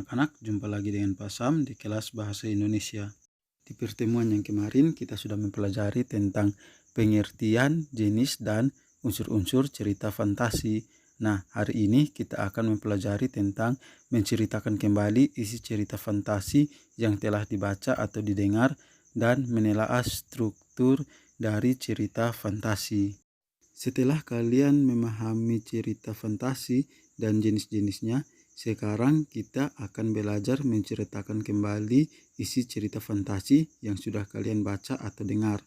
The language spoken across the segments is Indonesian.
anak-anak, jumpa lagi dengan Pak Sam di kelas Bahasa Indonesia. Di pertemuan yang kemarin kita sudah mempelajari tentang pengertian, jenis, dan unsur-unsur cerita fantasi. Nah, hari ini kita akan mempelajari tentang menceritakan kembali isi cerita fantasi yang telah dibaca atau didengar dan menelaah struktur dari cerita fantasi. Setelah kalian memahami cerita fantasi dan jenis-jenisnya, sekarang kita akan belajar menceritakan kembali isi cerita fantasi yang sudah kalian baca atau dengar.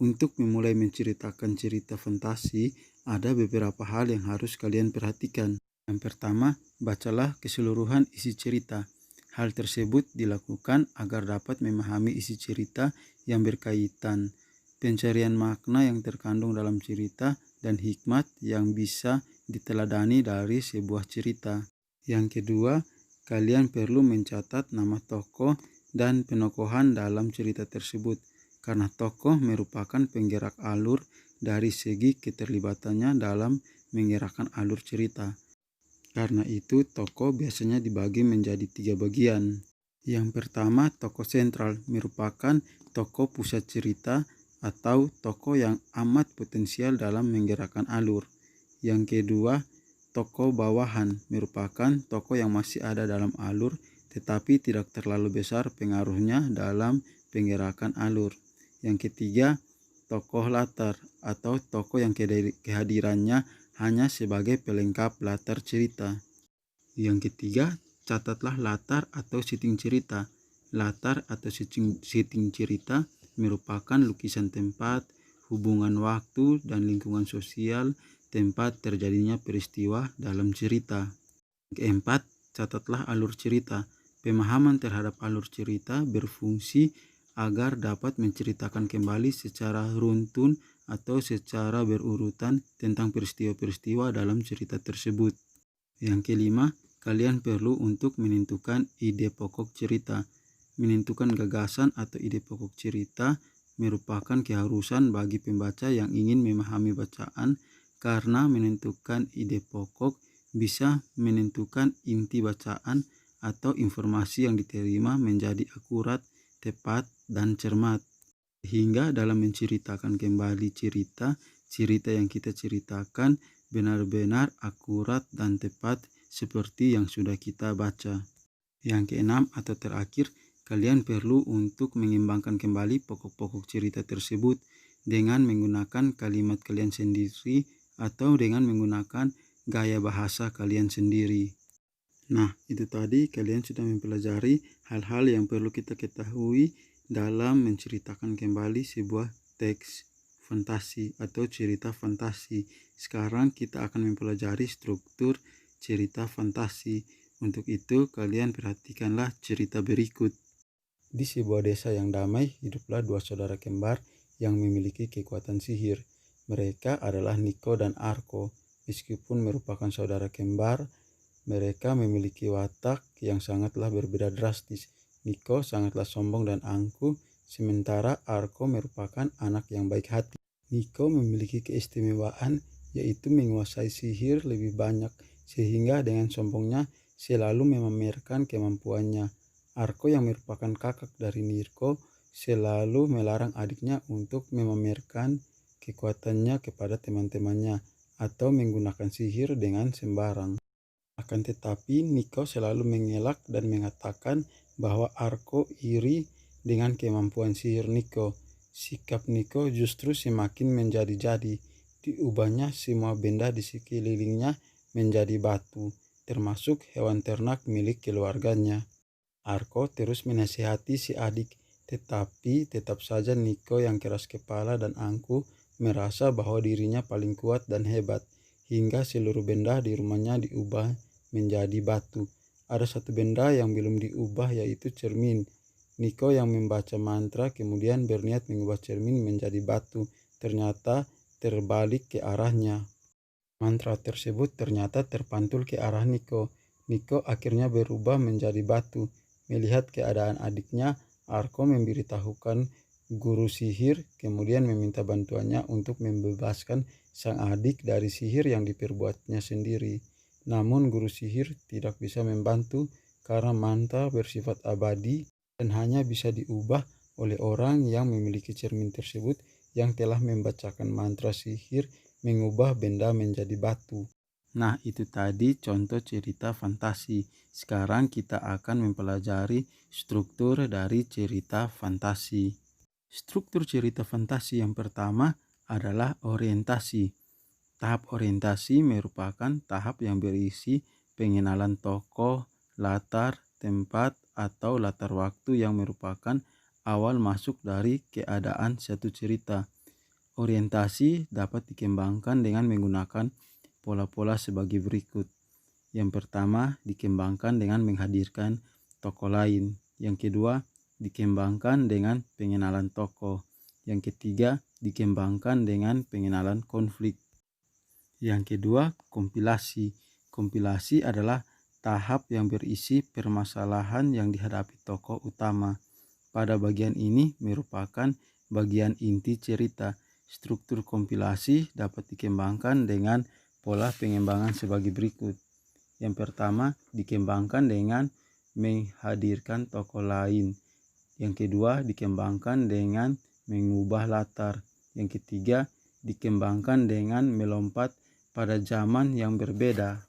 Untuk memulai menceritakan cerita fantasi, ada beberapa hal yang harus kalian perhatikan. Yang pertama, bacalah keseluruhan isi cerita. Hal tersebut dilakukan agar dapat memahami isi cerita yang berkaitan, pencarian makna yang terkandung dalam cerita, dan hikmat yang bisa diteladani dari sebuah cerita. Yang kedua, kalian perlu mencatat nama tokoh dan penokohan dalam cerita tersebut, karena tokoh merupakan penggerak alur dari segi keterlibatannya dalam menggerakkan alur cerita. Karena itu, tokoh biasanya dibagi menjadi 3 bagian. Yang pertama, tokoh sentral merupakan tokoh pusat cerita atau tokoh yang amat potensial dalam menggerakkan alur. Yang kedua, tokoh bawahan merupakan tokoh yang masih ada dalam alur tetapi tidak terlalu besar pengaruhnya dalam penggerakan alur. Yang ketiga, tokoh latar atau tokoh yang kehadirannya hanya sebagai pelengkap latar cerita. Yang ketiga, catatlah latar atau setting cerita. Latar atau setting cerita merupakan lukisan tempat, hubungan waktu, dan lingkungan sosial tempat terjadinya peristiwa dalam cerita. Keempat, catatlah alur cerita. Pemahaman terhadap alur cerita berfungsi agar dapat menceritakan kembali secara runtun atau secara berurutan tentang peristiwa-peristiwa dalam cerita tersebut. Yang kelima, kalian perlu untuk menentukan ide pokok cerita. Menentukan gagasan atau ide pokok cerita merupakan keharusan bagi pembaca yang ingin memahami bacaan, karena menentukan ide pokok bisa menentukan inti bacaan atau informasi yang diterima menjadi akurat, tepat, dan cermat. Sehingga dalam menceritakan kembali cerita yang kita ceritakan benar-benar akurat dan tepat seperti yang sudah kita baca. Yang keenam atau terakhir, kalian perlu untuk mengembangkan kembali pokok-pokok cerita tersebut dengan menggunakan kalimat kalian sendiri atau dengan menggunakan gaya bahasa kalian sendiri. Nah, itu tadi kalian sudah mempelajari hal-hal yang perlu kita ketahui dalam menceritakan kembali sebuah teks fantasi atau cerita fantasi. Sekarang kita akan mempelajari struktur cerita fantasi. Untuk itu, kalian perhatikanlah cerita berikut. Di sebuah desa yang damai, hiduplah dua saudara kembar yang memiliki kekuatan sihir. Mereka adalah Niko dan Arko. Meskipun merupakan saudara kembar, mereka memiliki watak yang sangatlah berbeda drastis. Niko sangatlah sombong dan angkuh, sementara Arko merupakan anak yang baik hati. Niko memiliki keistimewaan, yaitu menguasai sihir lebih banyak, sehingga dengan sombongnya selalu memamerkan kemampuannya. Arko yang merupakan kakak dari Niko selalu melarang adiknya untuk memamerkan kekuatannya kepada teman-temannya atau menggunakan sihir dengan sembarang. Akan tetapi Niko selalu mengelak dan mengatakan bahwa Arko iri dengan kemampuan sihir Niko. Sikap Niko justru semakin menjadi-jadi. Diubahnya semua benda di sekelilingnya menjadi batu, termasuk hewan ternak milik keluarganya. Arko terus menasihati si adik, tetapi tetap saja Niko yang keras kepala dan angkuh merasa bahwa dirinya paling kuat dan hebat, hingga seluruh benda di rumahnya diubah menjadi batu. Ada satu benda yang belum diubah, yaitu cermin. Niko yang membaca mantra kemudian berniat mengubah cermin menjadi batu, ternyata terbalik ke arahnya. Mantra tersebut ternyata terpantul ke arah Niko. Niko akhirnya berubah menjadi batu. Melihat keadaan adiknya, Arko memberitahukan guru sihir, kemudian meminta bantuannya untuk membebaskan sang adik dari sihir yang diperbuatnya sendiri. Namun guru sihir tidak bisa membantu karena mantra bersifat abadi dan hanya bisa diubah oleh orang yang memiliki cermin tersebut yang telah membacakan mantra sihir mengubah benda menjadi batu. Nah, itu tadi contoh cerita fantasi. Sekarang kita akan mempelajari struktur dari cerita fantasi. Struktur cerita fantasi yang pertama adalah orientasi. Tahap orientasi merupakan tahap yang berisi pengenalan tokoh, latar, tempat, atau latar waktu yang merupakan awal masuk dari keadaan satu cerita. Orientasi dapat dikembangkan dengan menggunakan pola-pola sebagai berikut. Yang pertama, dikembangkan dengan menghadirkan tokoh lain. Yang kedua, dikembangkan dengan pengenalan tokoh. Yang ketiga, dikembangkan dengan pengenalan konflik. Yang kedua, kompilasi. Kompilasi adalah tahap yang berisi permasalahan yang dihadapi tokoh utama. Pada bagian ini merupakan bagian inti cerita. Struktur kompilasi dapat dikembangkan dengan pola pengembangan sebagai berikut. Yang pertama, dikembangkan dengan menghadirkan tokoh lain. Yang kedua, dikembangkan dengan mengubah latar. Yang ketiga, dikembangkan dengan melompat pada zaman yang berbeda.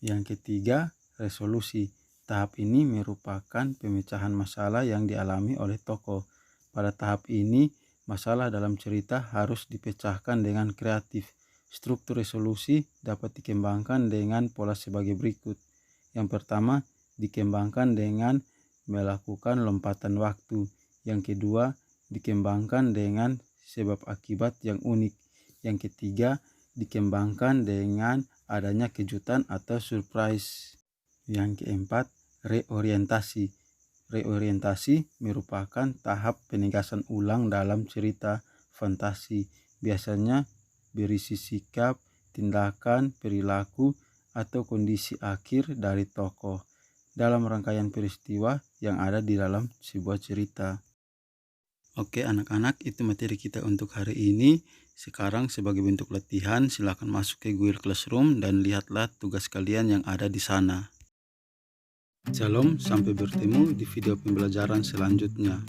Yang ketiga, resolusi. Tahap ini merupakan pemecahan masalah yang dialami oleh tokoh. Pada tahap ini, masalah dalam cerita harus dipecahkan dengan kreatif. Struktur resolusi dapat dikembangkan dengan pola sebagai berikut. Yang pertama, dikembangkan dengan melakukan lompatan waktu. Yang kedua, dikembangkan dengan sebab akibat yang unik. Yang ketiga, dikembangkan dengan adanya kejutan atau surprise. Yang keempat, reorientasi. Reorientasi merupakan tahap penegasan ulang dalam cerita fantasi. Biasanya berisi sikap, tindakan, perilaku, atau kondisi akhir dari tokoh dalam rangkaian peristiwa yang ada di dalam sebuah cerita. Oke anak-anak, itu materi kita untuk hari ini. Sekarang sebagai bentuk latihan, silakan masuk ke Google Classroom dan lihatlah tugas kalian yang ada di sana. Shalom, sampai bertemu di video pembelajaran selanjutnya.